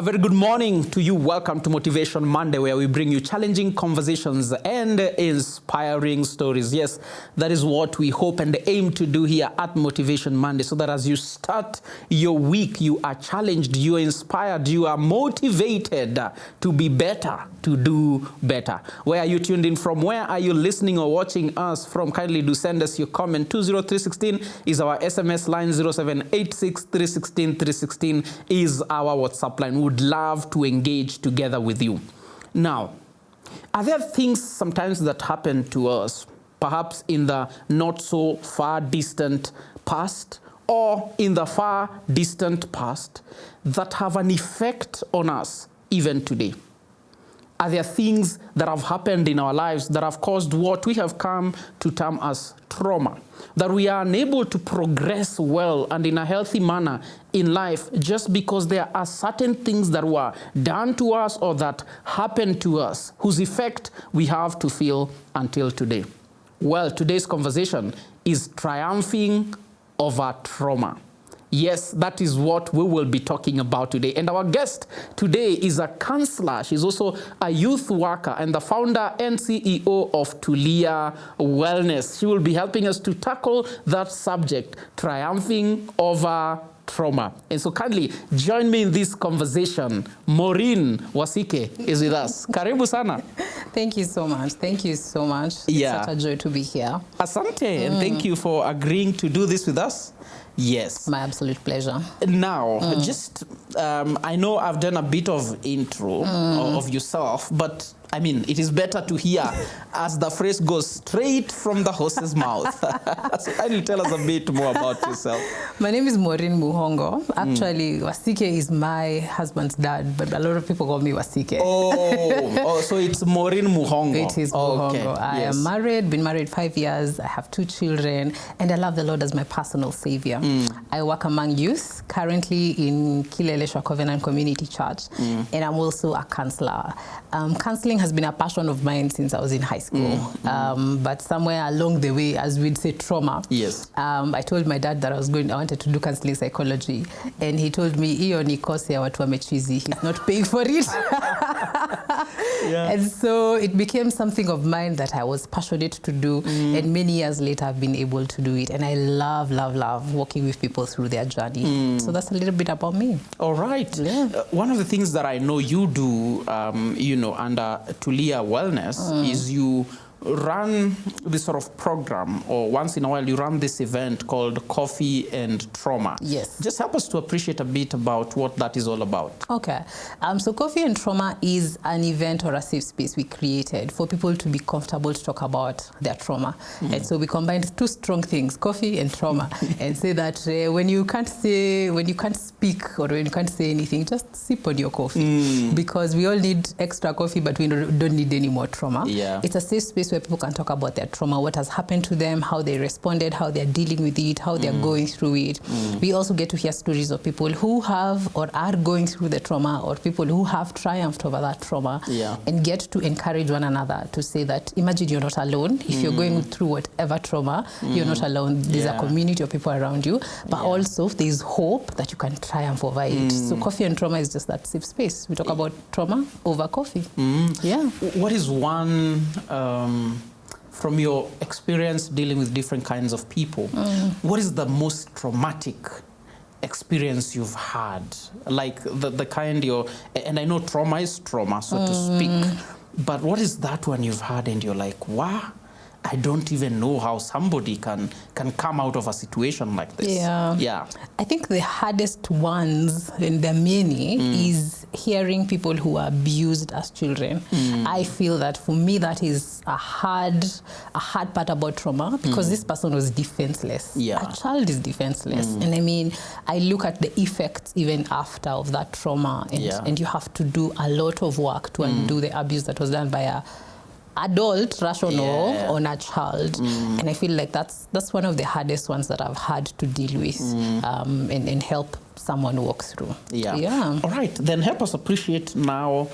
A very good morning to you. Welcome to Motivation Monday, where we bring you challenging conversations and inspiring stories. Yes, that is what we hope and aim to do here at Motivation Monday, so that as you start your week, you are challenged, you are inspired, you are motivated to be better, to do better. Where are you tuned in from? Where are you listening or watching us from? Kindly do send us your comment. 20316 is our SMS line. 0786 316 316 is our WhatsApp line. Would love to engage together with you. Now, are there things sometimes that happen to us, perhaps in the not so far distant past or in the far distant past, that have an effect on us even today? Are there things that have happened in our lives that have caused what we have come to term as trauma, that we are unable to progress well and in a healthy manner in life just because there are certain things that were done to us or that happened to us, whose effect we have to feel until today? Well, today's conversation is triumphing over trauma. Yes, that is what we will be talking about today. And our guest today is a counselor. She's also a youth worker and the founder and CEO of Tulia Wellness. She will be helping us to tackle that subject, triumphing over trauma. And so kindly join me in this conversation. Maureen Wasike is with us. Karibu sana. Thank you so much. Thank you so much. It's such a joy to be here. Asante, and thank you for agreeing to do this with us. Yes. My absolute pleasure. Now, I know I've done a bit of intro of yourself, but I mean, it is better to hear, as the phrase goes, straight from the horse's mouth. So kindly tell us a bit more about yourself. My name is Maureen Muhongo. Actually, Wasike is my husband's dad, but a lot of people call me Wasike. Oh, so it's Maureen Muhongo. It is Muhongo. Okay. I am married, been married 5 years. I have 2 children, and I love the Lord as my personal savior. I work among youth, currently in Kileleshwa Covenant Community Church, and I'm also a counselor. Counseling has been a passion of mine since I was in high school. But somewhere along the way, as we'd say, trauma. Yes. I told my dad that I wanted to do counseling psychology, and he told me, "Iyo ni course ya watu wamechizi. He's not paying for it." And so it became something of mine that I was passionate to do, and many years later I've been able to do it. And I love, love, love working with people through their journey. So that's a little bit about me. All right. Yeah. One of the things that I know you do, under Tulia Wellness is you run this sort of program, or once in a while you run this event called Coffee and Trauma. Yes. Just help us to appreciate a bit about what that is all about. Okay. So Coffee and Trauma is an event or a safe space we created for people to be comfortable to talk about their trauma. And so we combined 2 strong things, coffee and trauma, and say that when you can't speak or when you can't say anything, just sip on your coffee. Because we all need extra coffee, but we don't need any more trauma. Yeah. It's a safe space where people can talk about their trauma, what has happened to them, how they responded, how they're dealing with it, how they're going through it. We also get to hear stories of people who have or are going through the trauma, or people who have triumphed over that trauma, and get to encourage one another to say that, imagine you're not alone. If you're going through whatever trauma, you're not alone. There's a community of people around you, but also there's hope that you can triumph over it. So Coffee and Trauma is just that safe space. We talk about trauma over coffee. Yeah. What is one, from your experience dealing with different kinds of people, what is the most traumatic experience you've had? Like the kind and I know trauma is trauma, so to speak, but what is that one you've had and you're like, wow, I don't even know how somebody can come out of a situation like this? Yeah. I think the hardest ones, and there are many, is hearing people who are abused as children. I feel that for me that is a hard part about trauma, because this person was defenseless. A child is defenseless. And I mean, I look at the effects even after of that trauma, and you have to do a lot of work to undo the abuse that was done by a adult rational on a child. And I feel like that's one of the hardest ones that I've had to deal with and help someone walk through. All right, then help us appreciate now.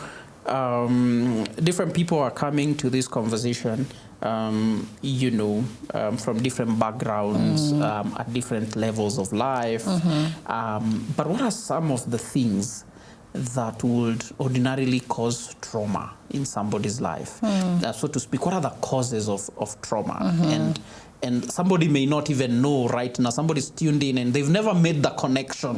Different people are coming to this conversation, from different backgrounds, at different levels of life. But what are some of the things that would ordinarily cause trauma in somebody's life, so to speak? What are the causes of trauma? And somebody may not even know right now. Somebody's tuned in and they've never made the connection.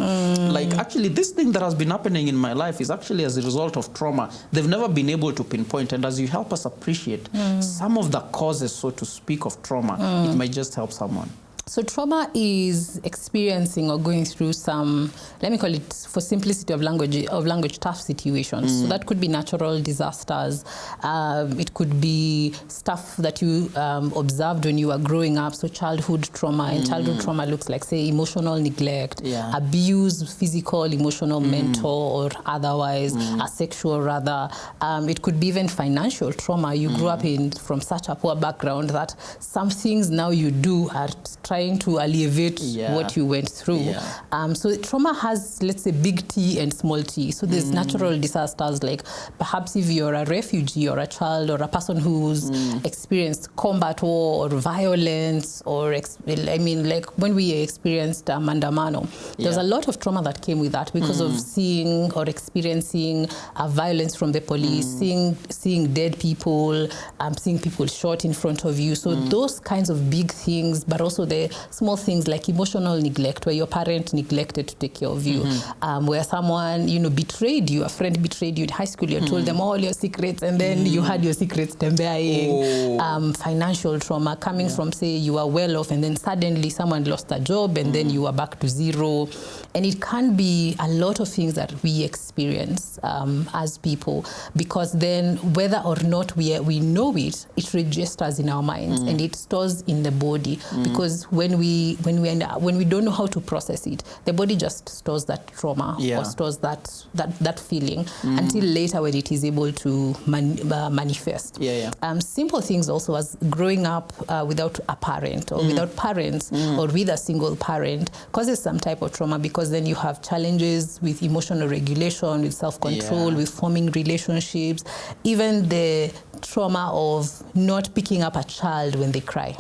Like, actually, this thing that has been happening in my life is actually as a result of trauma. They've never been able to pinpoint. And as you help us appreciate some of the causes, so to speak, of trauma, it might just help someone. So trauma is experiencing or going through some, let me call it, for simplicity of language, tough situations. So that could be natural disasters. It could be stuff that you observed when you were growing up. So childhood trauma, and childhood trauma looks like, say, emotional neglect, abuse, physical, emotional, mental, or otherwise, sexual rather. It could be even financial trauma. You grew up from such a poor background that some things now you do are trying to alleviate what you went through. So trauma has, let's say, big T and small t. So there's natural disasters, like perhaps if you're a refugee or a child or a person who's experienced combat war or violence, or like when we experienced Mandamano, there's a lot of trauma that came with that because of seeing or experiencing violence from the police, seeing dead people, seeing people shot in front of you. So those kinds of big things, but also the small things like emotional neglect, where your parent neglected to take care of you, where someone, betrayed you, a friend betrayed you in high school, you told them all your secrets, and then you had your secrets tembeaing. Financial trauma coming from, say, you are well off, and then suddenly someone lost a job, and then you are back to zero. And it can be a lot of things that we experience as people, because then whether or not we know it, it registers in our minds and it stores in the body, because when we don't know how to process it, the body just stores that trauma or stores that feeling until later when it is able to manifest. Simple things also, as growing up without a parent or without parents or with a single parent causes some type of trauma, because then you have challenges with emotional regulation, with self-control, with forming relationships, even the trauma of not picking up a child when they cry,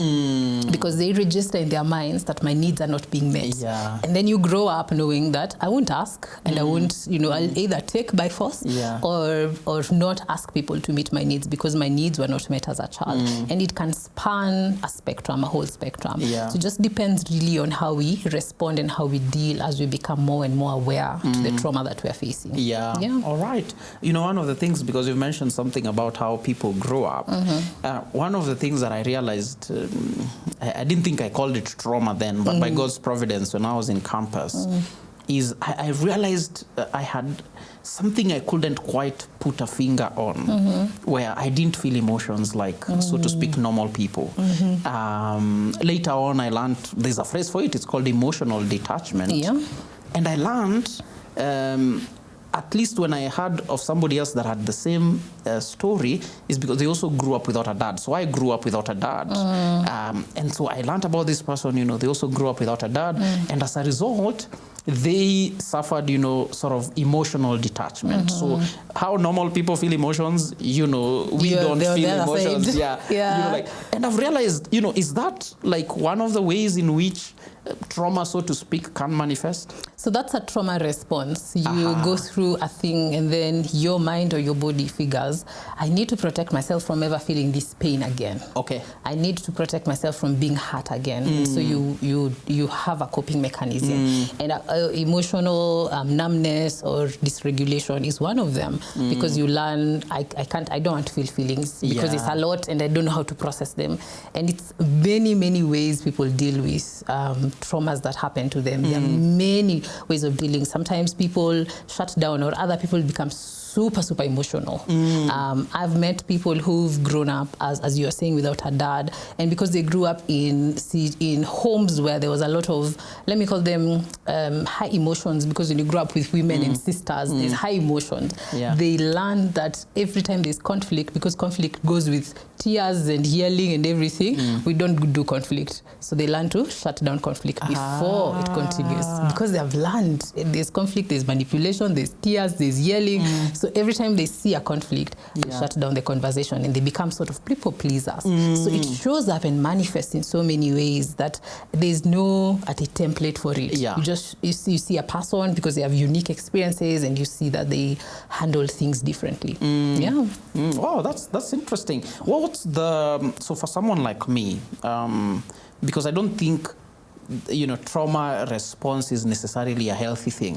because they register in their minds that my needs are not being met. And then you grow up knowing that I won't ask, and I won't, I'll either take by force or not ask people to meet my needs because my needs were not met as a child. And it can span a spectrum, a whole spectrum. So it just depends really on how we respond and how we deal as we become more and more aware to the trauma that we're facing. All right. One of the things, because you've mentioned something about how people grow up, one of the things that I realized, I didn't think I called it trauma then, but by God's providence, when I was in campus, is I realized I had something I couldn't quite put a finger on, where I didn't feel emotions like, so to speak, normal people. Later on, I learned, there's a phrase for it, it's called emotional detachment. And I learned, at least when I heard of somebody else that had the same story, is because they also grew up without a dad. So I grew up without a dad. And so I learned about this person, they also grew up without a dad. And as a result, they suffered, sort of emotional detachment. So how normal people feel emotions, we don't feel emotions. And I've realized, is that like one of the ways in which trauma, so to speak, can manifest? So that's a trauma response. You go through a thing and then your mind or your body figures, I need to protect myself from ever feeling this pain again. I need to protect myself from being hurt again. So you have a coping mechanism. And emotional numbness or dysregulation is one of them, because you learn, I don't want to feel feelings because it's a lot and I don't know how to process them. And it's many, many ways people deal with traumas that happen to them. There are many ways of dealing. Sometimes people shut down, or other people become super emotional. I've met people who've grown up, as you're saying, without a dad, and because they grew up in homes where there was a lot of, let me call them high emotions, because when you grow up with women and sisters, there's high emotions. They learn that every time there's conflict, because conflict goes with tears and yelling and everything, we don't do conflict. So they learn to shut down conflict before it continues. Because they have learned there's conflict, there's manipulation, there's tears, there's yelling. So every time they see a conflict, they shut down the conversation and they become sort of people pleasers. So it shows up and manifests in so many ways that there's no template for it. You see a person because they have unique experiences and you see that they handle things differently. Wow, that's interesting. What's the so for someone like me, because I don't think trauma response is necessarily a healthy thing.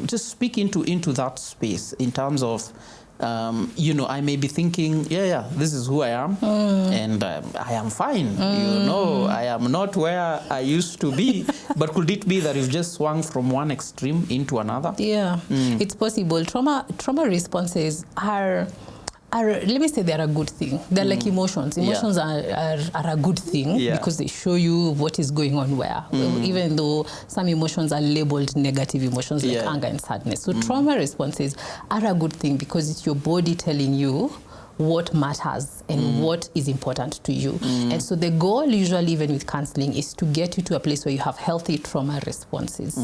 Just speak into that space in terms of I may be thinking, this is who I am, and I am fine. I am not where I used to be. But could it be that you've just swung from one extreme into another? It's possible. Trauma responses are, let me say, they're a good thing. They're like emotions. Emotions are a good thing because they show you what is going on where. Even though some emotions are labeled negative emotions like anger and sadness. So trauma responses are a good thing because it's your body telling you what matters and what is important to you. And so the goal usually, even with counseling, is to get you to a place where you have healthy trauma responses.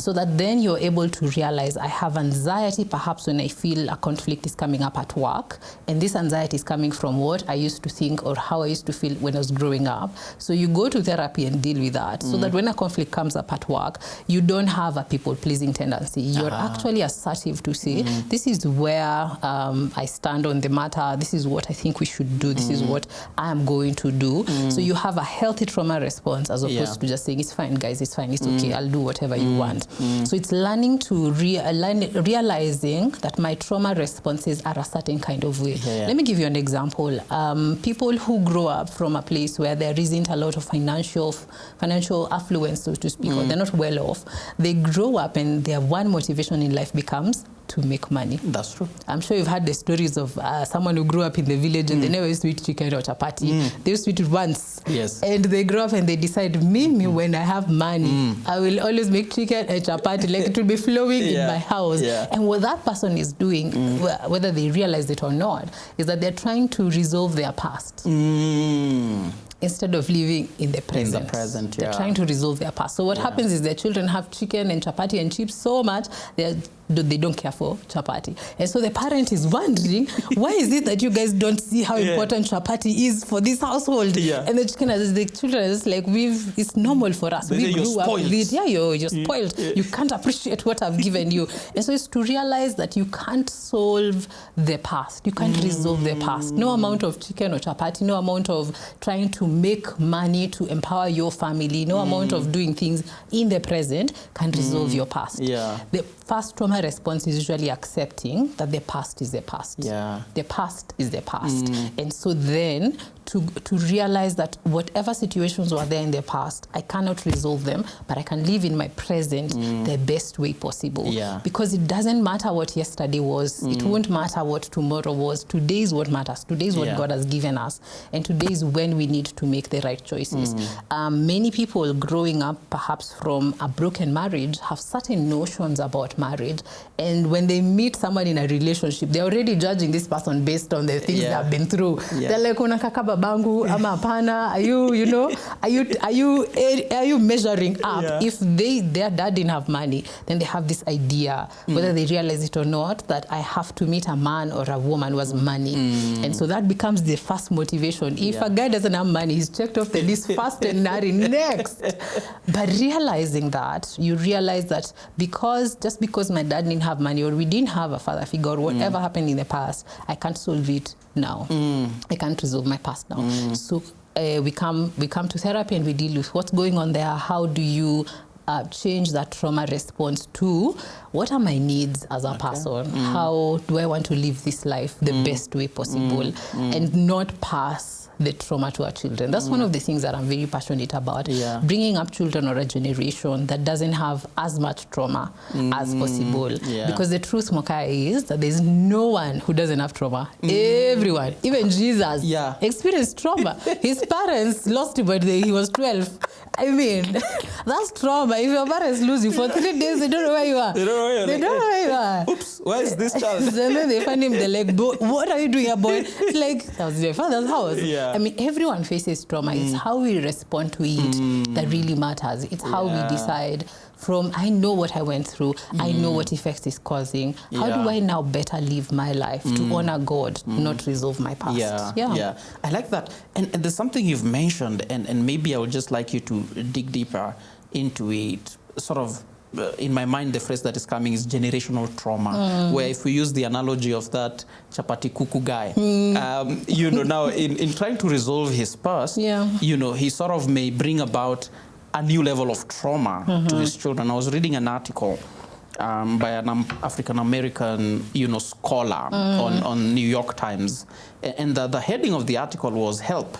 So that then you're able to realize, I have anxiety perhaps when I feel a conflict is coming up at work, and this anxiety is coming from what I used to think or how I used to feel when I was growing up. So you go to therapy and deal with that so that when a conflict comes up at work, you don't have a people-pleasing tendency. You're actually assertive to say, this is where I stand on the matter. This is what I think we should do. This is what I am going to do. So you have a healthy trauma response as opposed to just saying, it's fine, guys, it's fine, it's okay, I'll do whatever you want. So it's learning to realizing that my trauma responses are a certain kind of way. Let me give you an example. People who grow up from a place where there isn't a lot of financial affluence, so to speak, or they're not well off, they grow up and their one motivation in life becomes to make money. That's true. I'm sure you've heard the stories of someone who grew up in the village and they never used to eat chicken or chapati. They used to eat it once. Yes. And they grow up and they decide, me, when I have money, I will always make chicken and chapati. Like it will be flowing in my house. And what that person is doing, whether they realize it or not, is that they're trying to resolve their past. Instead of living in the present. They're trying to resolve their past. So what happens is their children have chicken and chapati and chips so much, they don't care for chapati. And so the parent is wondering, why is it that you guys don't see how important chapati is for this household? And the children are just like, it's normal for us. We grew up with it. You're spoiled. You can't appreciate what I've given you. And so it's to realize that you can't solve the past. You can't resolve the past. No amount of chicken or chapati, no amount of trying to make money to empower your family, no amount of doing things in the present can resolve your past. The first trauma response is usually accepting that the past is the past. The past is the past. And so then to realize that whatever situations were there in the past, I cannot resolve them, but I can live in my present the best way possible. Because it doesn't matter what yesterday was. It won't matter what tomorrow was. Today is what matters. Today is what God has given us. And today is when we need to make the right choices. Many people growing up perhaps from a broken marriage have certain notions about marriage. And when they meet someone in a relationship, they're already judging this person based on the things they have been through. They're like, unakaka babangu, ama hapana, are you measuring up? If their dad didn't have money, then they have this idea, whether they realize it or not, that I have to meet a man or a woman who has money. And so that becomes the first motivation. If a guy doesn't have money, he's checked off the list first and married next. But realizing that, you realize that just because my dad didn't have money or we didn't have a father figure or whatever happened in the past, I can't solve it now. I can't resolve my past now. So we come to therapy and we deal with what's going on there. How do you change that trauma response to what are my needs as a person? How do I want to live this life the best way possible and not pass the trauma to our children. That's one of the things that I'm very passionate about, bringing up children or a generation that doesn't have as much trauma as possible. Because the truth, Moka, is that there's no one who doesn't have trauma. Everyone, even Jesus, experienced trauma. His parents lost him when he was 12. I mean, that's trauma. If your parents lose you for 3 days, they don't know where you are. They don't know where you are. Oops, where is this child? And then they find him, they're like, what are you doing here, boy? It's like, that was your father's house. I mean, everyone faces trauma. It's how we respond to it that really matters. It's how we decide from, I know what I went through. I know what effects it's causing. How do I now better live my life to honor God, not resolve my past? I like that. And there's something you've mentioned, and maybe I would just like you to dig deeper into it. Sort of, in my mind, the phrase that is coming is generational trauma, where if we use the analogy of that chapati kuku guy, you know, now in trying to resolve his past, you know, he sort of may bring about a new level of trauma to his children. I was reading an article by an African-American, you know, scholar on New York Times, and the heading of the article was "Help!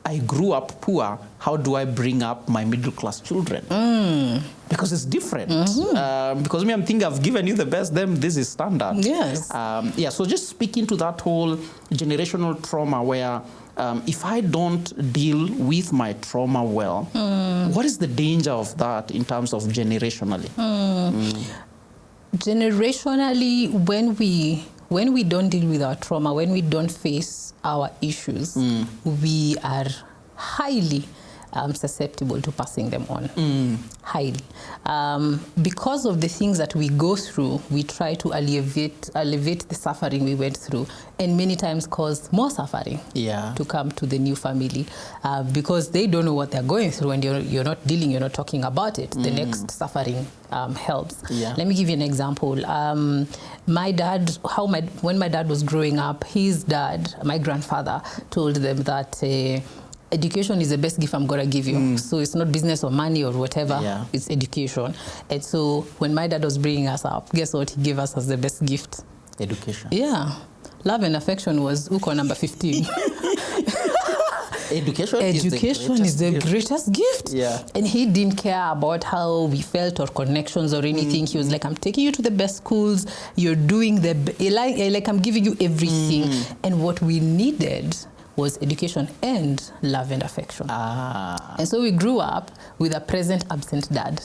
I grew up poor. How do I bring up my middle-class children?" Because it's different. Because me, I'm thinking I've given you the best. Them, this is standard. So just speaking to that whole generational trauma, where if I don't deal with my trauma well, what is the danger of that in terms of generationally? Generationally, when we don't deal with our trauma, when we don't face our issues, we are highly susceptible to passing them on. Highly. Because of the things that we go through, we try to alleviate the suffering we went through, and many times cause more suffering to come to the new family, because they don't know what they're going through, and you're not dealing, you're not talking about it. The next suffering helps. Let me give you an example. My dad, when my dad was growing up, his dad, my grandfather, told them that education is the best gift I'm going to give you. So it's not business or money or whatever, it's education. And so when my dad was bringing us up, guess what he gave us as the best gift? Education. Love and affection was Uko number 15. Education is the greatest gift. And he didn't care about how we felt or connections or anything. He was like, I'm taking you to the best schools. You're doing like I'm giving you everything. And what we needed was education and love and affection. And so we grew up with a present absent dad.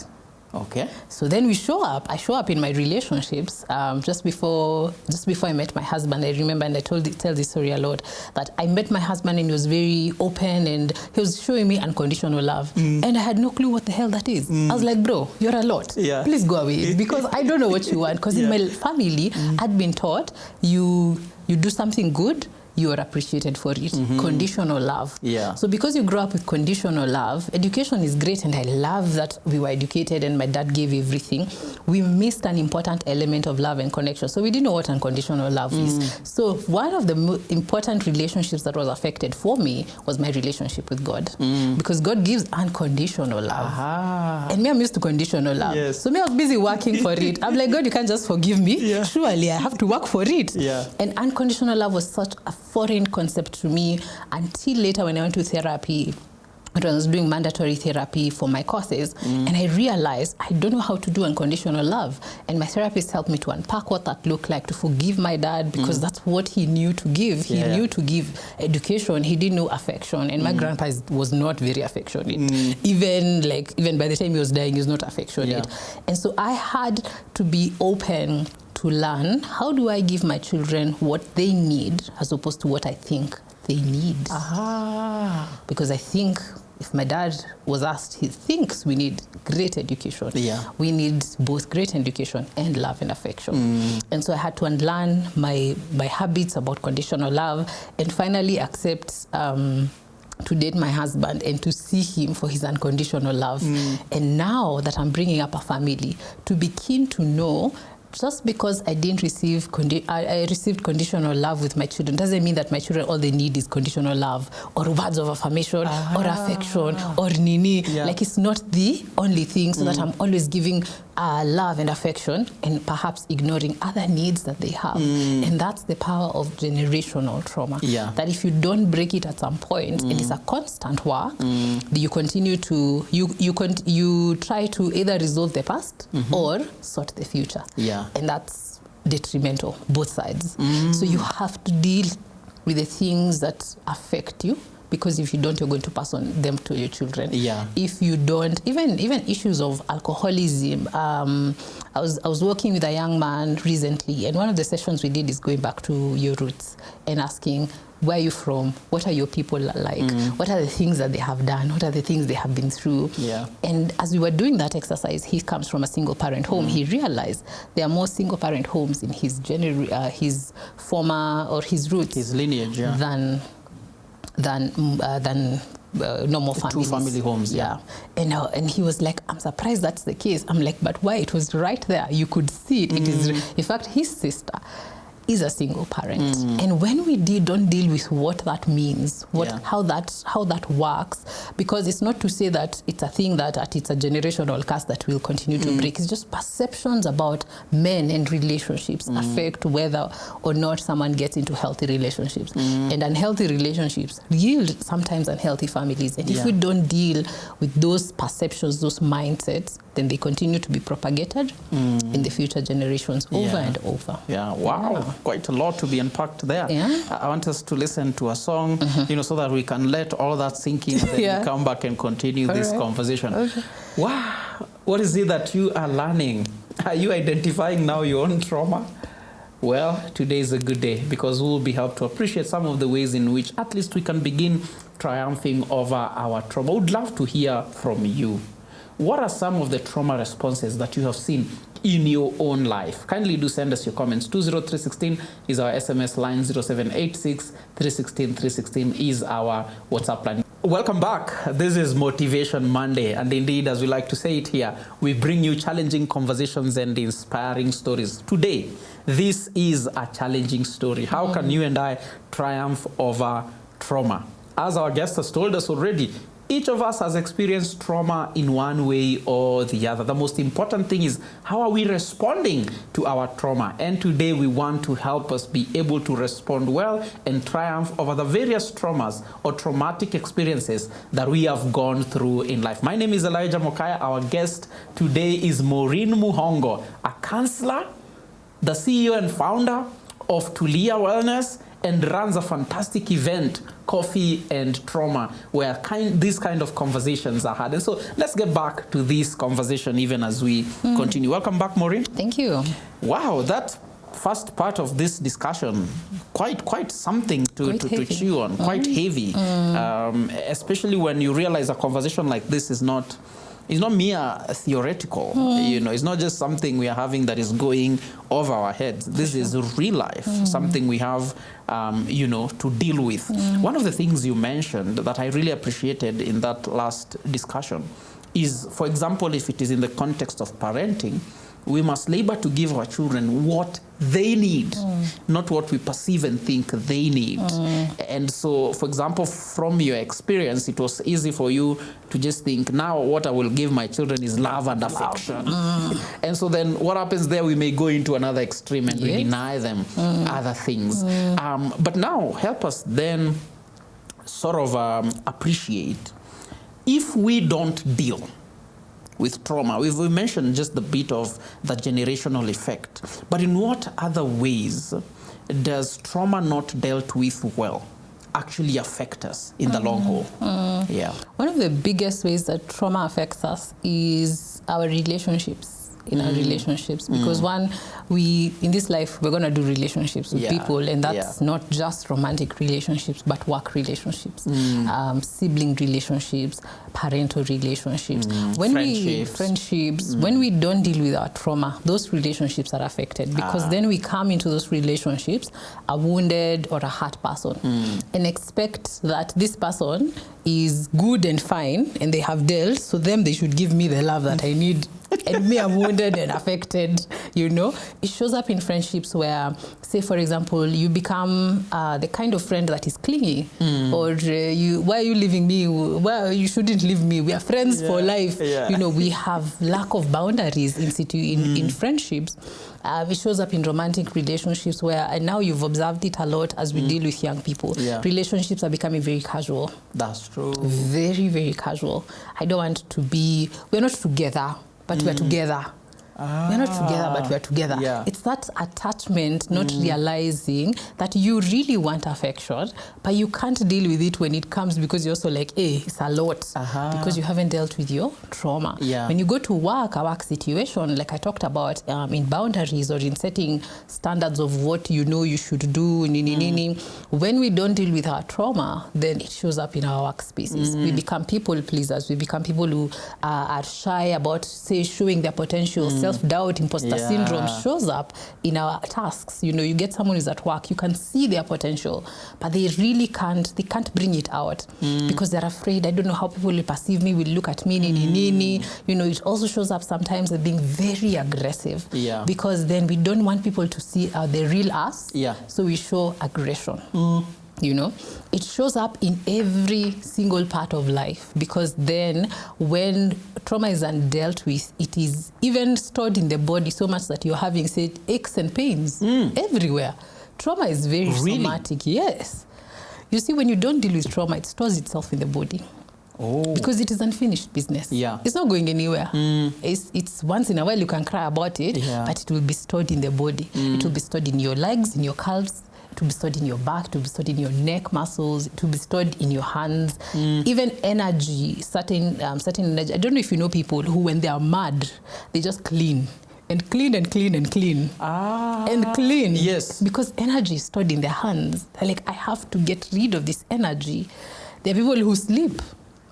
So then I show up in my relationships. Just before I met my husband, I remember, and I tell this story a lot, that I met my husband and he was very open and he was showing me unconditional love. And I had no clue what the hell that is. I was like, bro, you're a lot. Please go away, because I don't know what you want. Because in my family, I'd been taught you do something good, you are appreciated for it. Conditional love. So because you grow up with conditional love, education is great, and I love that we were educated and my dad gave everything. We missed an important element of love and connection. So we didn't know what unconditional love is. So one of the important relationships that was affected for me was my relationship with God. Because God gives unconditional love. And me, I'm used to conditional love. So me, I was busy working for it. I'm like, God, you can't just forgive me. Surely I have to work for it. And unconditional love was such a foreign concept to me until later when I went to therapy. I was doing mandatory therapy for my courses, and I realized I don't know how to do unconditional love. And my therapist helped me to unpack what that looked like, to forgive my dad, because that's what he knew to give. He knew to give education. He didn't know affection, and my grandpa was not very affectionate. Even by the time he was dying, he was not affectionate. And so I had to be open to learn, how do I give my children what they need as opposed to what I think they need? Because I think if my dad was asked, he thinks we need great education. We need both great education and love and affection. And so I had to unlearn my habits about conditional love and finally accept to date my husband and to see him for his unconditional love. And now that I'm bringing up a family, to be keen to know just because I didn't receive, I received conditional love with my children, doesn't mean that my children, all they need is conditional love or words of affirmation or affection or nini. Yeah. Like, it's not the only thing, so that I'm always giving love and affection and perhaps ignoring other needs that they have. And that's the power of generational trauma. Yeah. That if you don't break it at some point, and it's a constant work, you continue to, you try to either resolve the past or sort the future. Yeah. And that's detrimental, both sides. So you have to deal with the things that affect you, because if you don't, you're going to pass on them to your children. Yeah. If you don't, even issues of alcoholism. I was working with a young man recently, and one of the sessions we did is going back to your roots and asking, where are you from? What are your people like? What are the things that they have done? What are the things they have been through? Yeah. And as we were doing that exercise, he comes from a single parent home. He realized there are more single parent homes in his former or his roots, His lineage, yeah. than normal families. 2 family homes. Yeah. And he was like, I'm surprised that's the case. I'm like, but why? It was right there. You could see it. It is, in fact, his sister is a single parent. And when we don't deal with what that means, how that works, because it's not to say that it's a thing that it's a generational curse that will continue to break. It's just perceptions about men and relationships affect whether or not someone gets into healthy relationships. And unhealthy relationships yield sometimes unhealthy families. And if we don't deal with those perceptions, those mindsets, then they continue to be propagated in the future generations over and over. Yeah, wow. Quite a lot to be unpacked there. Yeah. I want us to listen to a song, so that we can let all that sink in, and then we come back and continue this conversation. Okay. Wow. What is it that you are learning? Are you identifying now your own trauma? Well, today is a good day, because we will be helped to appreciate some of the ways in which at least we can begin triumphing over our trauma. I would love to hear from you. What are some of the trauma responses that you have seen in your own life? Kindly do send us your comments. 20316 is our SMS line. 0786 316 316 is our WhatsApp line. Welcome back. This is Motivation Monday. And indeed, as we like to say it here, we bring you challenging conversations and inspiring stories. Today, this is a challenging story. How can you and I triumph over trauma? As our guest has told us already, each of us has experienced trauma in one way or the other. The most important thing is, how are we responding to our trauma? And today we want to help us be able to respond well and triumph over the various traumas or traumatic experiences that we have gone through in life. My name is Elijah Mokaya. Our guest today is Maureen Muhongo, a counselor, the CEO and founder of Tulia Wellness, and runs a fantastic event, Coffee and Trauma, where these kind of conversations are had. And so let's get back to this conversation even as we continue. Welcome back, Maureen. Thank you. Wow, that first part of this discussion, quite something to chew on, quite heavy, especially when you realize a conversation like this is not mere theoretical. It's not just something we are having that is going over our heads. This is real life, something we have, to deal with. One of the things you mentioned that I really appreciated in that last discussion is, for example, if it is in the context of parenting, we must labor to give our children what they need, not what we perceive and think they need. And so, for example, from your experience, it was easy for you to just think, now what I will give my children is love and affection. And so then what happens there, we may go into another extreme and we deny them other things. But now, help us then sort of appreciate, if we don't deal with trauma. We've mentioned just the bit of the generational effect. But in what other ways does trauma not dealt with well actually affect us in the long haul? One of the biggest ways that trauma affects us is our relationships. Our relationships, because one, in this life we're going to do relationships with people, and that's not just romantic relationships but work relationships, sibling relationships, parental relationships, friendships. When we don't deal with our trauma, those relationships are affected, because then we come into those relationships a wounded or a hurt person and expect that this person is good and fine and they have dealt, so them they should give me the love that I need and me, I'm wounded and affected, you know. It shows up in friendships where, say, for example, you become the kind of friend that is clingy, or why are you leaving me? Well, you shouldn't leave me. We are friends for life. Yeah. You know, we have lack of boundaries in friendships. It shows up in romantic relationships where, and now you've observed it a lot as we deal with young people. Yeah. Relationships are becoming very casual. That's true. Very, very casual. I don't want to be, we're not together, but we're together. We're not together, but we're together. Yeah. It's that attachment, not realizing that you really want affection, but you can't deal with it when it comes, because you're also like, hey, it's a lot, because you haven't dealt with your trauma. Yeah. When you go to work, a work situation, like I talked about, in boundaries or in setting standards of what you know you should do, when we don't deal with our trauma, then it shows up in our workspaces. We become people pleasers. We become people who are shy about, say, showing their potential. Self-doubt, imposter syndrome shows up in our tasks. You know, you get someone who's at work, you can see their potential, but they really can't bring it out because they're afraid. I don't know how people will perceive me, will look at me, You know, it also shows up sometimes as being very aggressive because then we don't want people to see the real us. So we show aggression. You know, it shows up in every single part of life, because then when trauma is undealt with, it is even stored in the body so much that you're having, say, aches and pains everywhere. Trauma is very somatic. Yes. You see, when you don't deal with trauma, it stores itself in the body. Because it is unfinished business. It's not going anywhere. It's once in a while you can cry about it, but it will be stored in the body. It will be stored in your legs, in your calves. It will be stored in your back, it will be stored in your neck muscles, it will be stored in your hands. Even energy, certain energy. I don't know if you know people who, when they are mad, they just clean and clean and clean and clean. And clean. Yes. Because energy is stored in their hands. They're like, I have to get rid of this energy. There are people who sleep.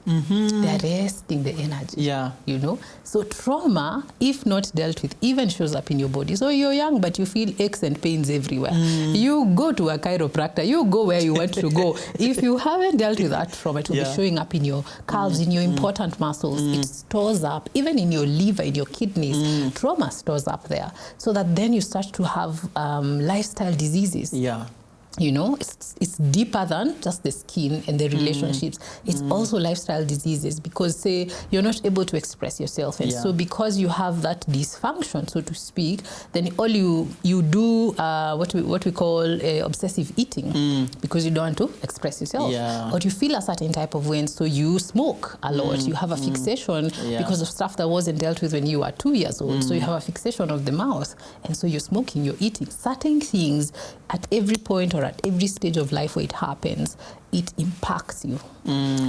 They're resting the energy. You know, so trauma, if not dealt with, even shows up in your body. So you're young, but you feel aches and pains everywhere. You go to a chiropractor, you go where you want to go. If you haven't dealt with that trauma, it will be showing up in your calves, in your important muscles. It stores up, even in your liver, in your kidneys. Trauma stores up there, so that then you start to have lifestyle diseases. You know, it's deeper than just the skin and the relationships. It's also lifestyle diseases, because, say, you're not able to express yourself. And so because you have that dysfunction, so to speak, then all you do what we call obsessive eating, because you don't want to express yourself. Or you feel a certain type of way, and so you smoke a lot. You have a fixation because of stuff that wasn't dealt with when you were 2 years old. So you have a fixation of the mouth, and so you're smoking, you're eating certain things at every point or at every stage of life where it happens. It impacts you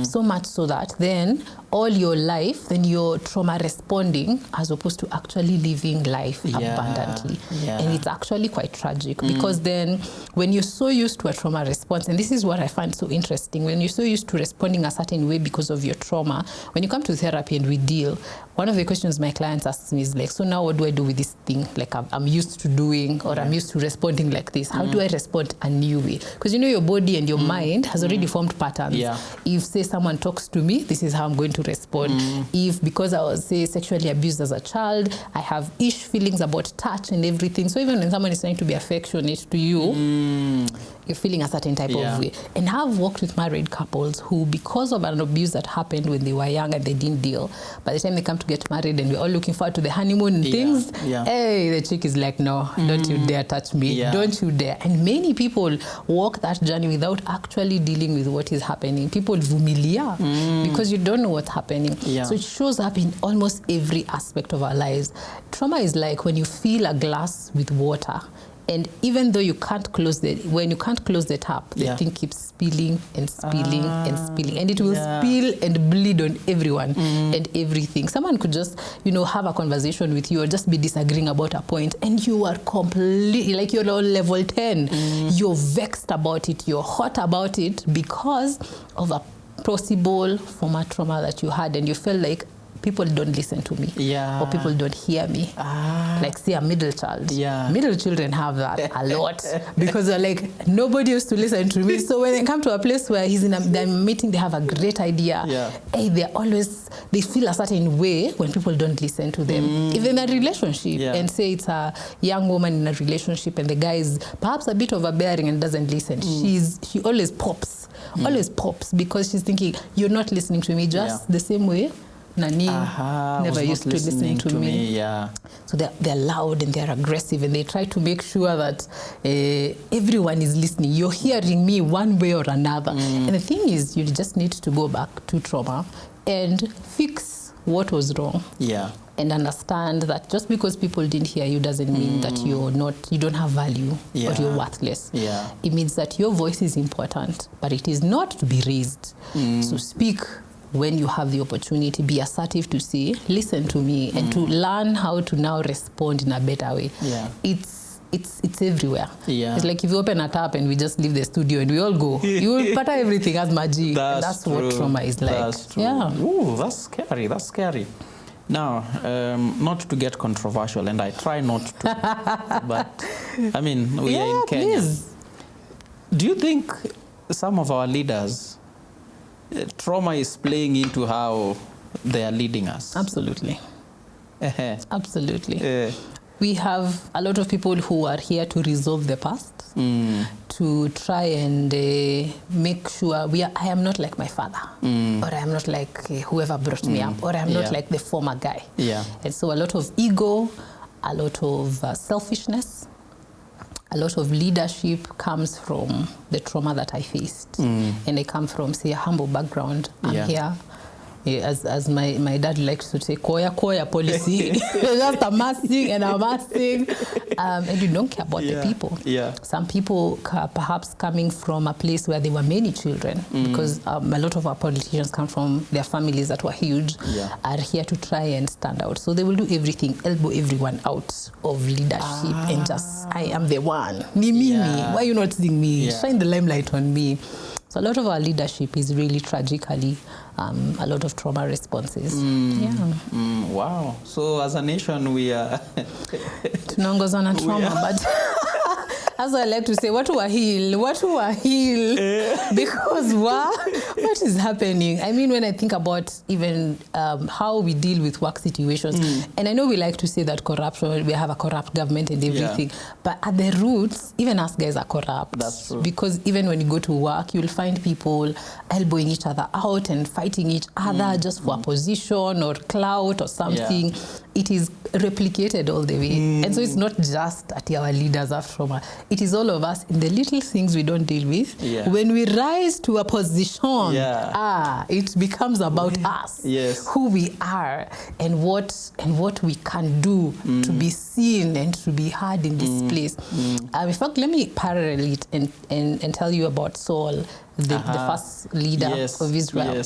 so much so that then all your life, then you're trauma responding as opposed to actually living life abundantly. And it's actually quite tragic, because then when you're so used to a trauma response, and this is what I find so interesting, when you're so used to responding a certain way because of your trauma, when you come to therapy and we deal, one of the questions my clients ask me is like, so now what do I do with this thing? Like I'm used to doing, or I'm used to responding like this. How do I respond a new way? Because you know, your body and your mind has already formed patterns. If, say, someone talks to me, this is how I'm going to respond. If, because I was, say, sexually abused as a child, I have feelings about touch and everything. So even when someone is trying to be affectionate to you, you're feeling a certain type of way. And I've worked with married couples who, because of an abuse that happened when they were young and they didn't deal, by the time they come to get married and we're all looking forward to the honeymoon and things, hey, the chick is like, no, don't you dare touch me. Don't you dare. And many people walk that journey without actually dealing with what is happening. People vumilia because you don't know what's happening. So it shows up in almost every aspect of our lives. Trauma is like when you fill a glass with water, and even though you can't close when you can't close the tap, the thing keeps spilling and spilling and spilling, and it will spill and bleed on everyone and everything. Someone could just, you know, have a conversation with you or just be disagreeing about a point, and you are completely, like, you're on level 10. You're vexed about it, you're hot about it because of a possible former trauma that you had, and you felt like people don't listen to me, or people don't hear me. Like, say, a middle child. Middle children have that a lot because they're like, nobody used to listen to me. So when they come to a place where he's in a meeting, they have a great idea. Hey, they feel a certain way when people don't listen to them. Even in a relationship, and say it's a young woman in a relationship and the guy is perhaps a bit overbearing and doesn't listen. She always pops. Always pops because she's thinking, you're not listening to me, just the same way Nani never used to listen to me. So they're loud and they're aggressive and they try to make sure that everyone is listening. You're hearing me one way or another. And the thing is, you just need to go back to trauma and fix what was wrong. And understand that just because people didn't hear you doesn't mean that you don't have value or you're worthless. It means that your voice is important, but it is not to be raised. So speak when you have the opportunity, be assertive to say, listen to me, and to learn how to now respond in a better way. It's everywhere. It's like if you open a tap and we just leave the studio and we all go, you will pattern everything as magic. That's what trauma is like. That's true. Ooh, that's scary. That's scary. Now, not to get controversial, and I try not to, but I mean, we are in Kenya. Please. Do you think some of our leaders, trauma is playing into how they are leading us? Absolutely. Absolutely. We have a lot of people who are here to resolve the past, to try and make sure I am not like my father, or I am not like whoever brought me up, or I am not like the former guy. And so a lot of ego, a lot of selfishness, a lot of leadership comes from the trauma that I faced. And I come from, say, a humble background. I'm here. As my dad likes to say, koya policy. Just amassing and amassing. And you don't care about the people. Some people perhaps coming from a place where there were many children, because a lot of our politicians come from their families that were huge, are here to try and stand out. So they will do everything, elbow everyone out of leadership and just, I am the one. Me. Why are you not seeing me? Shine the limelight on me. So a lot of our leadership is really tragically a lot of trauma responses. Wow. So as a nation, we are... tunaongozwa na trauma, but... As I like to say, what will heal? Because what is happening? I mean, when I think about even how we deal with work situations, and I know we like to say that corruption, we have a corrupt government and everything, but at the roots, even us guys are corrupt. That's true. Because even when you go to work, you'll find people elbowing each other out and fighting each other just for a position or clout or something. It is replicated all the way. And so it's not just at our leaders have trauma. It is all of us in the little things we don't deal with. When we rise to a position, it becomes about us, who we are, and what we can do to be seen and to be heard in this place. In fact, let me parallel it and tell you about Saul, the first leader of Israel.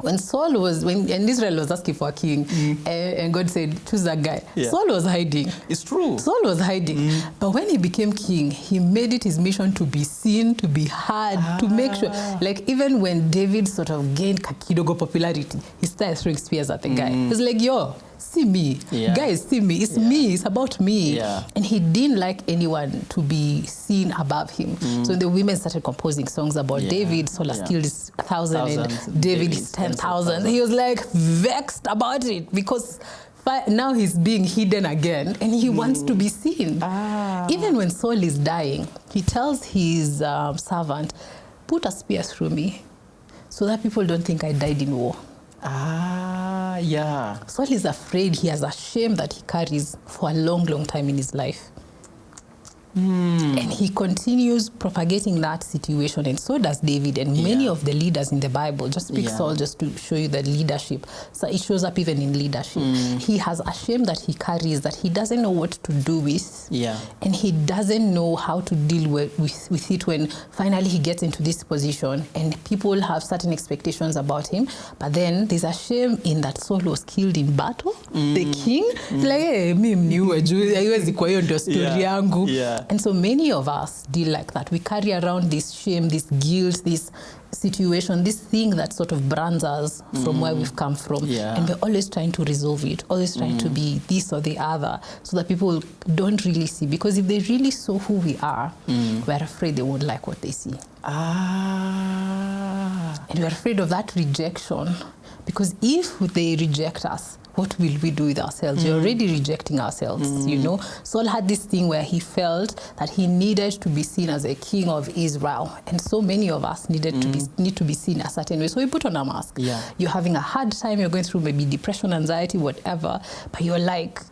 When Israel was asking for a king, and God said, choose that guy, Saul was hiding. It's true. Saul was hiding. But when he became king, he made it his mission to be seen, to be heard, to make sure. Like, even when David sort of gained kidogo popularity, he started throwing spears at the guy. He's like, yo, see me. Guys, see me. It's me. It's about me. And he didn't like anyone to be seen above him. So the women started composing songs about David. Saul has killed 1,000 and David is 10,000. He was like vexed about it because now he's being hidden again and he wants to be seen. Even when Saul is dying, he tells his servant, put a spear through me so that people don't think I died in war. Saul is afraid. He has a shame that he carries for a long, long time in his life. And he continues propagating that situation, and so does David and many of the leaders in the Bible. Just pick Saul just to show you the leadership. So it shows up even in leadership. He has a shame that he carries that he doesn't know what to do with, and he doesn't know how to deal with it when finally he gets into this position and people have certain expectations about him. But then there's a shame in that Saul was killed in battle. The king, like, hey, mimi niwe juu haiwezi kwa hiyo ndio story yangu. Yeah. And so many of us deal like that. We carry around this shame, this guilt, this situation, this thing that sort of brands us from where we've come from. Yeah. And we're always trying to resolve it, always trying to be this or the other, so that people don't really see. Because if they really saw who we are, we're afraid they won't like what they see. And we're afraid of that rejection. Because if they reject us, what will we do with ourselves? We're already rejecting ourselves, you know. Saul had this thing where he felt that he needed to be seen as a king of Israel. And so many of us need to be seen a certain way. So we put on a mask. Yeah. You're having a hard time, you're going through maybe depression, anxiety, whatever, but you're like,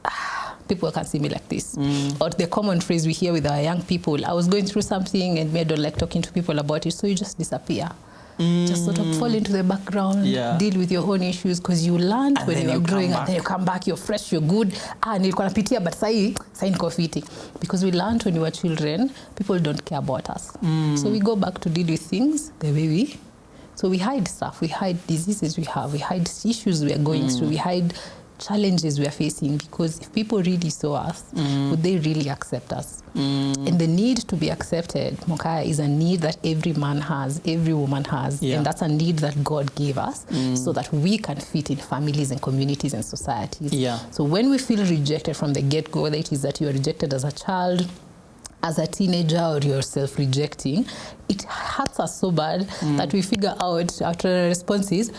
people can't see me like this. Or the common phrase we hear with our young people, I was going through something and I don't like talking to people about it, so you just disappear. Just sort of fall into the background, deal with your own issues, because you learned when you were growing up, then you come back, you're fresh, you're good. Nilikuwa napitia, but sai niko fiti. Because we learned when we were children, people don't care about us. So we go back to deal with things the way so we hide stuff, we hide diseases we have, we hide issues we are going through, we hide challenges we are facing, because if people really saw us, would they really accept us? And the need to be accepted, Mokaya, is a need that every man has, every woman has, and that's a need that God gave us so that we can fit in families and communities and societies. So when we feel rejected from the get-go, whether it is that you are rejected as a child, as a teenager, or you're self-rejecting, it hurts us so bad that we figure out, our response is,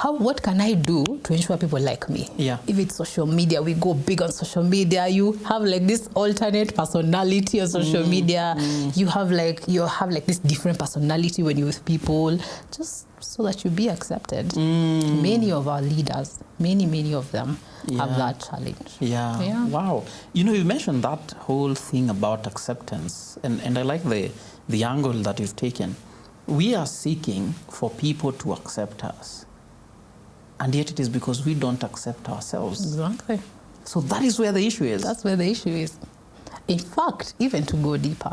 what can I do to ensure people like me? If it's social media, we go big on social media. You have like this alternate personality on social media. You have like this different personality when you're with people, just so that you be accepted. Many of our leaders, many of them have that challenge. Wow. You know, you mentioned that whole thing about acceptance, and I like the angle that you've taken. We are seeking for people to accept us. And yet it is because we don't accept ourselves. Exactly. So that is where the issue is. That's where the issue is. In fact, even to go deeper,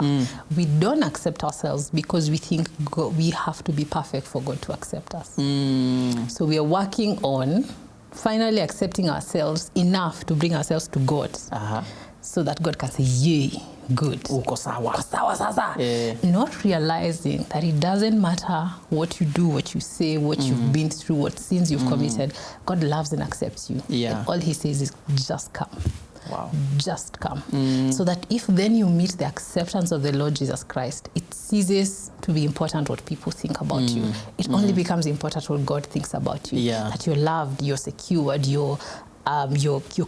we don't accept ourselves because we think we have to be perfect for God to accept us. So we are working on finally accepting ourselves enough to bring ourselves to God, so that God can say, yay, good. Uko sawa. Uko sawa sasa. Not realizing that it doesn't matter what you do, what you say, what you've been through, what sins you've committed. God loves and accepts you. And all he says is, just come. Wow. Just come. So that if then you meet the acceptance of the Lord Jesus Christ, it ceases to be important what people think about you. It only becomes important what God thinks about you. That you're loved, you're secured, you're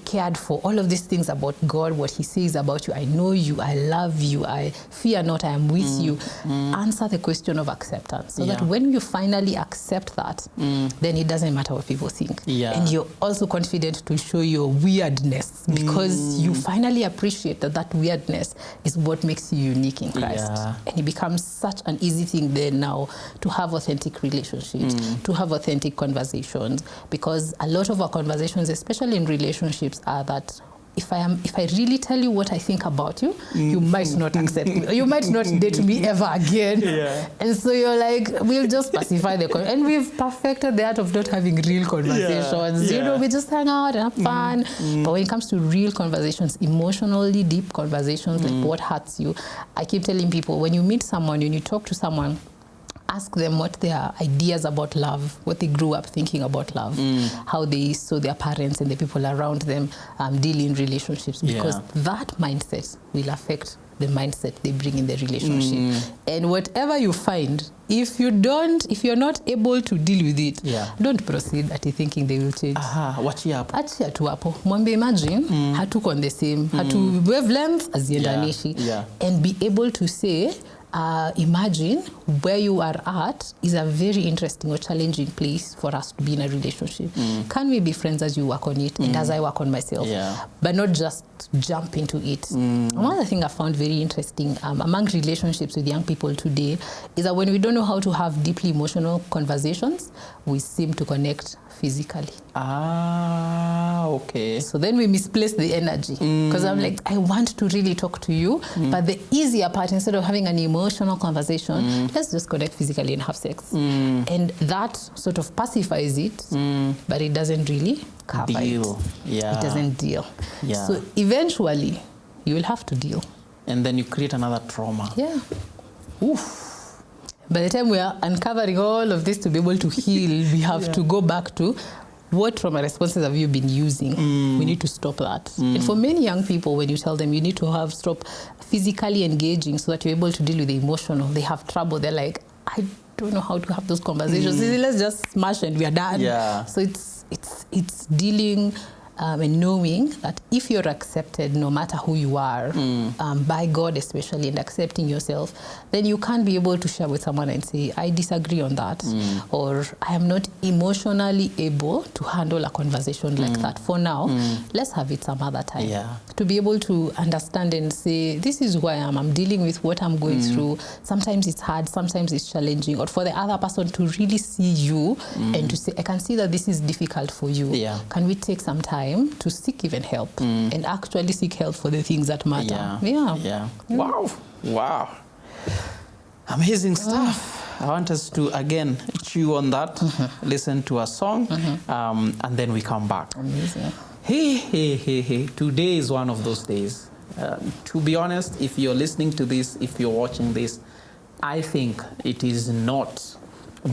cared for. All of these things about God, what he says about you, I know you, I love you, I fear not, I am with you. Answer the question of acceptance, so that when you finally accept that, then it doesn't matter what people think. And you're also confident to show your weirdness, because you finally appreciate that weirdness is what makes you unique in Christ. And it becomes such an easy thing then now to have authentic relationships, to have authentic conversations, because a lot of our conversations, especially in relationships, are that if I really tell you what I think about you, you might not accept me, or you might not date me ever again. And so you're like, we'll just pacify the and we've perfected the art of not having real conversations. You know, we just hang out and have fun. But when it comes to real conversations, emotionally deep conversations, like what hurts you, I keep telling people, when you meet someone, when you talk to someone, ask them what their ideas about love, what they grew up thinking about love, how they saw their parents and the people around them deal in relationships, because that mindset will affect the mindset they bring in the relationship. And whatever you find, if you're not able to deal with it, don't proceed at thinking they will change. Achia tu hapo. Mwambie, imagine hatuko on the same, hatu wavelength haziendanishi, and be able to say, imagine where you are at is a very interesting or challenging place for us to be in a relationship. Can we be friends as you work on it and as I work on myself? But not just jump into it. One other thing I found very interesting among relationships with young people today is that when we don't know how to have deeply emotional conversations, we seem to connect physically. Okay. So then we misplace the energy, because I'm like, I want to really talk to you, but the easier part, instead of having an emotional conversation, let's just connect physically and have sex. And that sort of pacifies it, but it doesn't really cover it. It doesn't deal. So eventually, you will have to deal. and then you create another trauma. Yeah. Oof. By the time we are uncovering all of this to be able to heal, we have to go back to what trauma responses have you been using? We need to stop that. And for many young people, when you tell them you need to stop physically engaging so that you're able to deal with the emotional, they have trouble. They're like, I don't know how to have those conversations. Let's just smash and we are done. Yeah. So it's dealing and knowing that if you're accepted, no matter who you are, by God especially, and accepting yourself, then you can't be able to share with someone and say, I disagree on that, or I am not emotionally able to handle a conversation like that for now. Let's have it some other time. Yeah. To be able to understand and say, this is who I am, I'm dealing with what I'm going through. Sometimes it's hard, sometimes it's challenging, or for the other person to really see you and to say, I can see that this is difficult for you. Yeah. Can we take some time to seek even help and actually seek help for the things that matter? Yeah. Wow. Amazing stuff. I want us to again chew on that, listen to a song, and then we come back. Amazing. Hey. Today is one of those days. To be honest, if you're listening to this, if you're watching this, I think it is not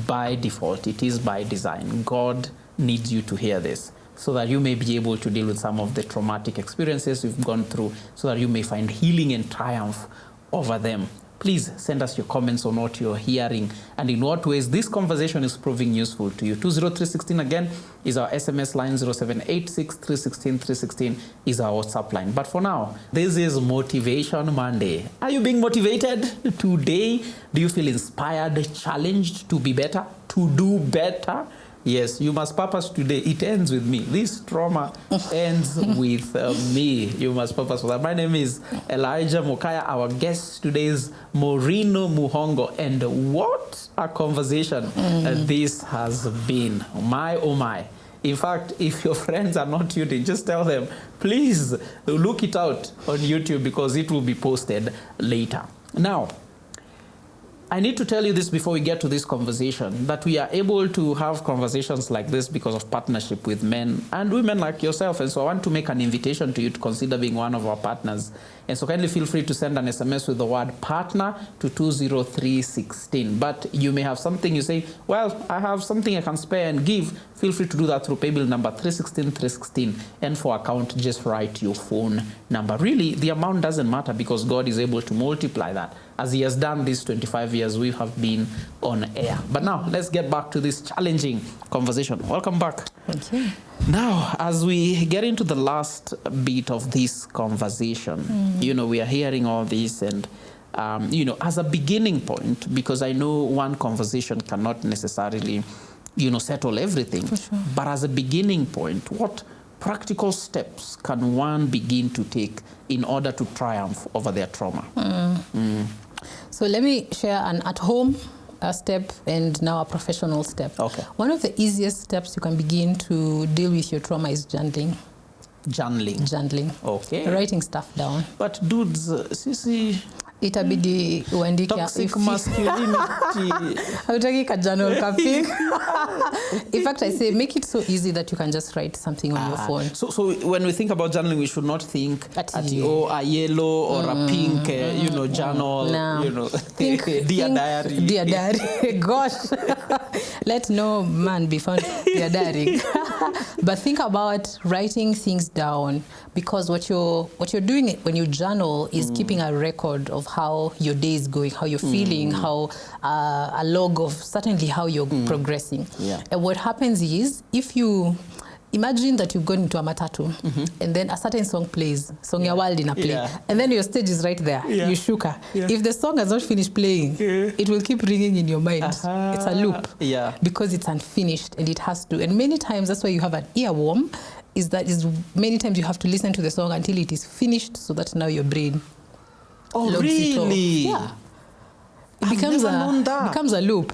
by default, it is by design. God needs you to hear this, so that you may be able to deal with some of the traumatic experiences you've gone through, so that you may find healing and triumph over them. Please send us your comments on what you're hearing and in what ways this conversation is proving useful to you. 20316 again is our SMS line, 0786316316 is our WhatsApp line. But for now, this is Motivation Monday. Are you being motivated today? Do you feel inspired, challenged to be better, to do better? Yes, you must purpose today. It ends with me. This trauma ends with me. You must purpose for that. My name is Elijah Mokaya. Our guest today is Morino Muhongo. And what a conversation this has been. My, oh my. In fact, if your friends are not tuning, just tell them, please look it out on YouTube because it will be posted later. Now, I need to tell you this before we get to this conversation, that we are able to have conversations like this because of partnership with men and women like yourself. And so I want to make an invitation to you to consider being one of our partners. And so kindly feel free to send an SMS with the word partner to 20316. But you may have something you say, well, I have something I can spare and give. Feel free to do that through paybill number 316. And for account, just write your phone number. Really, the amount doesn't matter because God is able to multiply that. As he has done these 25 years, we have been on air. But now, let's get back to this challenging conversation. Welcome back. Thank you. Now, as we get into the last bit of this conversation, we are hearing all this and, as a beginning point, because I know one conversation cannot necessarily, settle everything. For sure. But as a beginning point, what practical steps can one begin to take in order to triumph over their trauma? So let me share an at-home step and now a professional step. Okay. One of the easiest steps you can begin to deal with your trauma is journaling. Journaling. Okay. Writing stuff down. But dudes, sisi, itabidi uandike toxic masculinity. Hautaki ka journal ka pink. In fact, I say make it so easy that you can just write something on your phone. So when we think about journaling, we should not think a yellow or a pink, journal. No. Think dear diary. Dear diary. Gosh, let no man be found dear diary. But think about writing things down, because what you're doing when you journal is keeping a record of how your day is going, how you're feeling, how a log of certainly how you're progressing. Yeah. And what happens is, if you imagine that you've gone into a matatu and then a certain song plays, song ya world in a play, and then your stage is right there, you shuka. If the song has not finished playing, it will keep ringing in your mind. It's a loop because it's unfinished and it has to. And many times that's why you have an earworm, many times you have to listen to the song until it is finished, so that now your brain really? Yeah. It becomes a loop.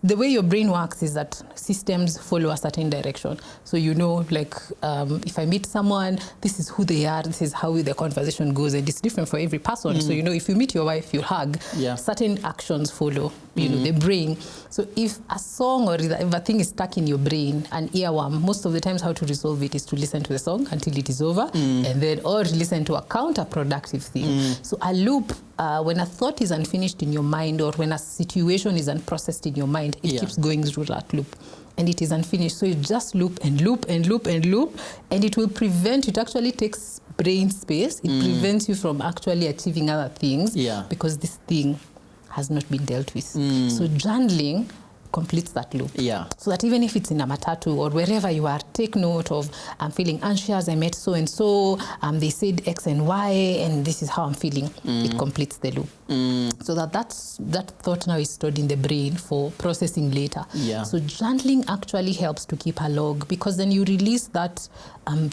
the way your brain works is that systems follow a certain direction. So you know, like if I meet someone, this is who they are, this is how the conversation goes, and it's different for every person. So you know, if you meet your wife, you hug, certain actions follow, you know, the brain. So if a song or if a thing is stuck in your brain, an earworm, most of the times how to resolve it is to listen to the song until it is over, and then or listen to a counterproductive thing. So a loop, when a thought is unfinished in your mind, or when a situation is unprocessed in your mind, it keeps going through that loop, and it is unfinished. So you just loop and loop and loop and loop, and it will prevent, it actually takes brain space. It prevents you from actually achieving other things, because this thing has not been dealt with. So journaling completes that loop. So that even if it's in a matatu or wherever you are, take note of, I'm feeling anxious, I met so-and-so, they said X and Y, and this is how I'm feeling. It completes the loop. So that thought now is stored in the brain for processing later. So journaling actually helps to keep a log, because then you release that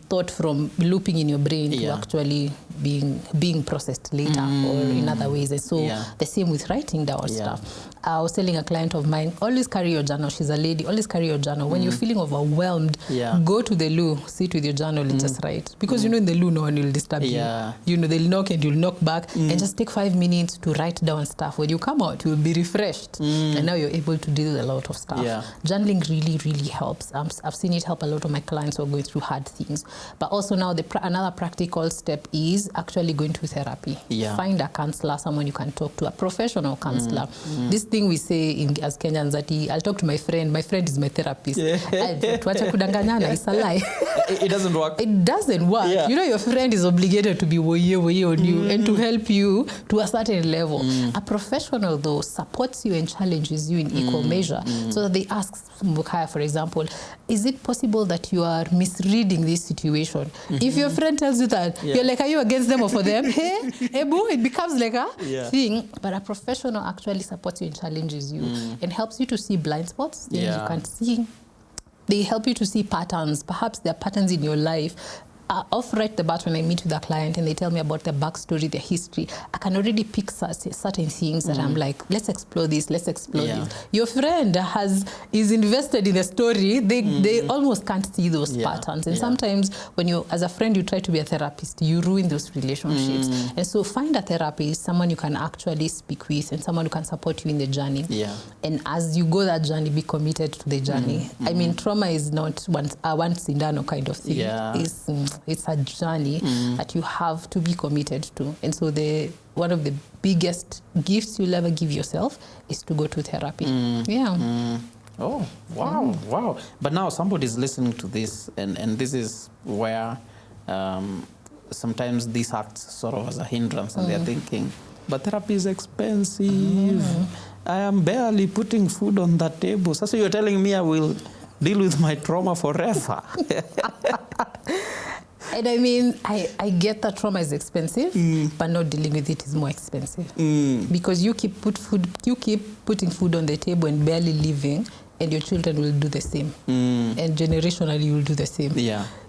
thought from looping in your brain to actually being processed later or in other ways. And so the same with writing down stuff. I was telling a client of mine, always carry your journal. She's a lady, always carry your journal. When you're feeling overwhelmed, go to the loo, sit with your journal and just write. Because you know in the loo, no one will disturb you. You know, they'll knock and you'll knock back, and just take 5 minutes to write down stuff. When you come out, you'll be refreshed, and now you're able to deal with a lot of stuff. Journaling really, really helps. I've seen it help a lot of my clients who are going through hard things. But also now another practical step is actually going to therapy. Find a counselor, someone you can talk to, a professional counselor. This thing we say as Kenyans that I'll talk to my friend is my therapist. Tuache kudanganyana, it's a lie. It doesn't work. It doesn't work. You know, your friend is obligated to be woye on you and to help you to a certain level. A professional, though, supports you and challenges you in equal measure. So that they ask Mukaya, for example, is it possible that you are misreading this situation? If your friend tells you that, you're like, are you against them or for them? Hey, boo, it becomes like a thing. But a professional actually supports you and challenges you and helps you to see blind spots, things you can't see. They help you to see patterns. Perhaps there are patterns in your life. Off right the bat, when I meet with a client and they tell me about their backstory, their history, I can already pick certain things that I'm like, let's explore this, let's explore this. Your friend is invested in the story. They almost can't see those patterns. And sometimes when you, as a friend, you try to be a therapist, you ruin those relationships. And so find a therapist, someone you can actually speak with, and someone who can support you in the journey. And as you go that journey, be committed to the journey. I mean, trauma is not one sindano kind of thing. It's a journey that you have to be committed to. And so one of the biggest gifts you'll ever give yourself is to go to therapy. Oh, wow, wow. But now somebody's listening to this, and this is where sometimes this acts sort of as a hindrance, and they're thinking, but therapy is expensive. I am barely putting food on the table. So you're telling me I will deal with my trauma forever? And I mean, I get that trauma is expensive, but not dealing with it is more expensive. Because you keep putting food on the table and barely living, and your children will do the same. And generationally, you will do the same.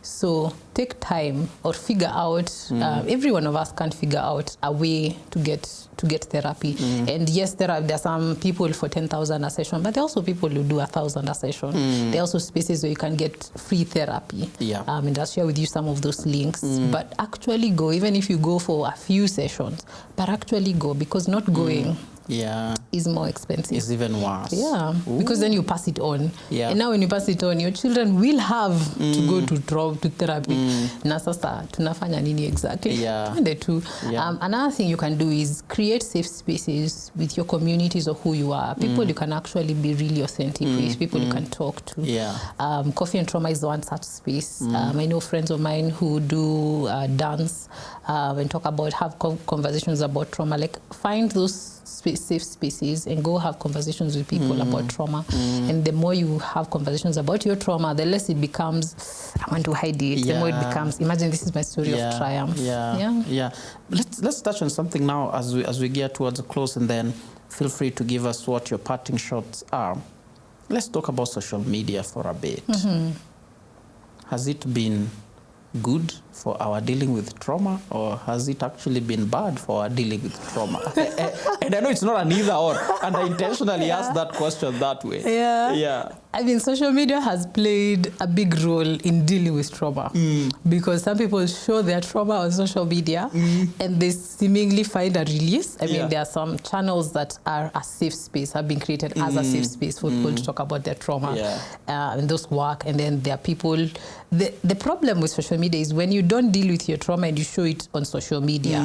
So take time or figure out, every one of us can't figure out a way to get therapy. And yes, there are some people for 10,000 a session, but there are also people who do 1,000 a session. There are also spaces where you can get free therapy. And I'll share with you some of those links. But actually go, even if you go for a few sessions, but actually go, because not going is more expensive. It's even worse. Because then you pass it on. And now when you pass it on, your children will have to go to therapy. Na sasa tunafanya nini exactly? The two. Another thing you can do is create safe spaces with your communities of who you are. People you can actually be really authentic with. People you can talk to. Coffee and Trauma is one such space. I know friends of mine who do dance and have conversations about trauma. Like, find those safe spaces and go have conversations with people about trauma. And the more you have conversations about your trauma, the less it becomes, I want to hide it. The more it becomes, imagine this is my story of triumph. Let's touch on something now as we get towards a close, and then feel free to give us what your parting shots are. Let's talk about social media for a bit. Has it been good for our dealing with trauma, or has it actually been bad for our dealing with trauma? And I know it's not an either or, and I intentionally asked that question that way. Yeah. I mean, social media has played a big role in dealing with trauma because some people show their trauma on social media and they seemingly find a release. I mean, there are some channels that are a safe space, have been created as a safe space for people to talk about their trauma and those work. And then there are people, the problem with social media is when you don't deal with your trauma and you show it on social media,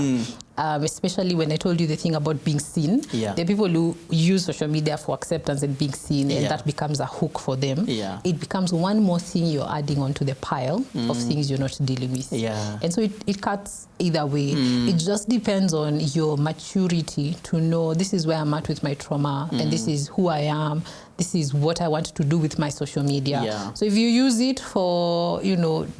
especially when I told you the thing about being seen, there are people who use social media for acceptance and being seen, and that becomes a hook for them. It becomes one more thing you're adding onto the pile of things you're not dealing with. And so it cuts either way. It just depends on your maturity to know this is where I'm at with my trauma and this is who I am. This is what I want to do with my social media. So if you use it for,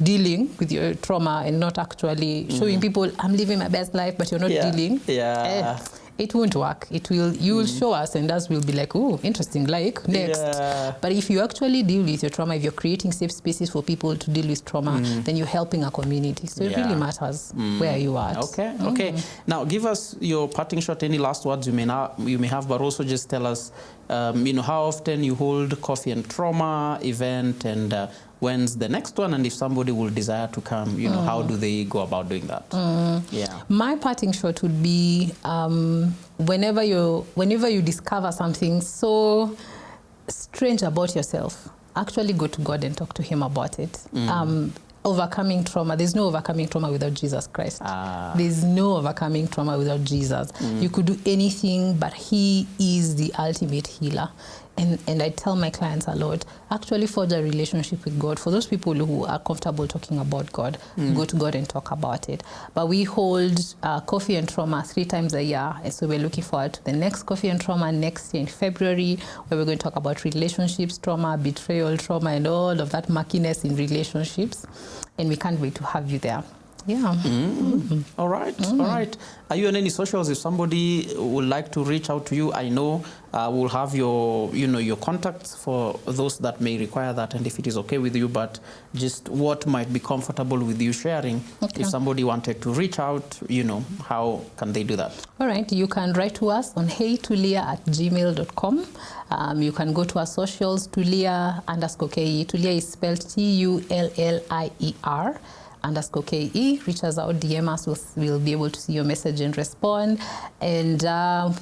dealing with your trauma and not actually showing people I'm living my best life, but you're not dealing, it won't work. You will show us and us will be like, oh, interesting, like, next. But if you actually deal with your trauma, if you're creating safe spaces for people to deal with trauma, then you're helping a community. So it really matters where you are at. Okay. Now, give us your parting shot, any last words you may have, but also just tell us, how often you hold Coffee and Trauma event, and when's the next one, and if somebody will desire to come, how do they go about doing that? My parting shot would be whenever you discover something so strange about yourself, actually go to God and talk to him about it. Overcoming trauma. There's no overcoming trauma without Jesus Christ. There's no overcoming trauma without Jesus. You could do anything, but he is the ultimate healer. And I tell my clients a lot, actually forge a relationship with God. For those people who are comfortable talking about God, go to God and talk about it. But we hold Coffee and Trauma 3 times a year. And so we're looking forward to the next Coffee and Trauma next year in February, where we're going to talk about relationships, trauma, betrayal, trauma, and all of that murkiness in relationships. And we can't wait to have you there. All right. Are you on any socials? If somebody would like to reach out to you, I know we'll have your contacts for those that may require that, and if it is okay with you, but just what might be comfortable with you sharing. If somebody wanted to reach out, how can they do that? All right. You can write to us on heytulia@gmail.com. You can go to our socials, Tulia_KE. Tulia is spelled TULLIER. _KE, reach us out, DM us, we'll be able to see your message and respond. And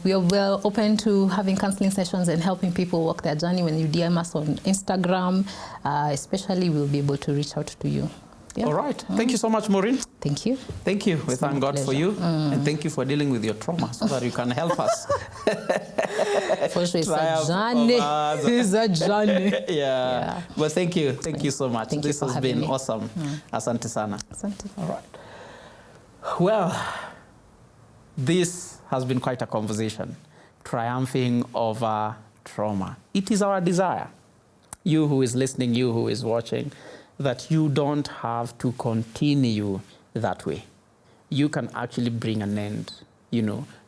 we are well open to having counseling sessions and helping people walk their journey. When you DM us on Instagram, especially, we'll be able to reach out to you. All right. Thank you so much, Maureen. Thank you. Thank you. We thank God for you. And thank you for dealing with your trauma so that you can help us. For sure, it's a journey. It's a journey. But thank you. Thank you so much. This has been awesome. Asante sana. Asante. All right. Well, this has been quite a conversation. Triumphing over trauma. It is our desire, you who is listening, you who is watching, that you don't have to continue that way. You can actually bring an end,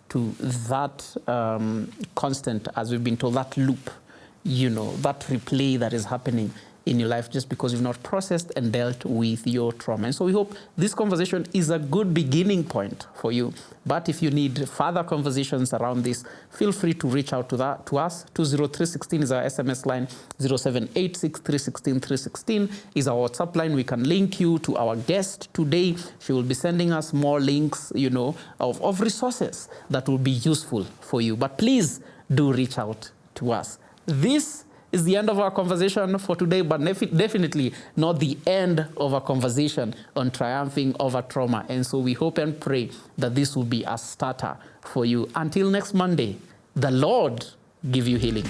to that constant, as we've been told, that loop, that replay that is happening in your life just because you've not processed and dealt with your trauma. And so we hope this conversation is a good beginning point for you. But if you need further conversations around this, feel free to reach out to us. 20316 is our SMS line. 0786316316 is our WhatsApp line. We can link you to our guest today. She will be sending us more links, of resources that will be useful for you. But please do reach out to us. This is the end of our conversation for today, but definitely not the end of our conversation on triumphing over trauma. And so we hope and pray that this will be a starter for you. Until next Monday, the Lord give you healing.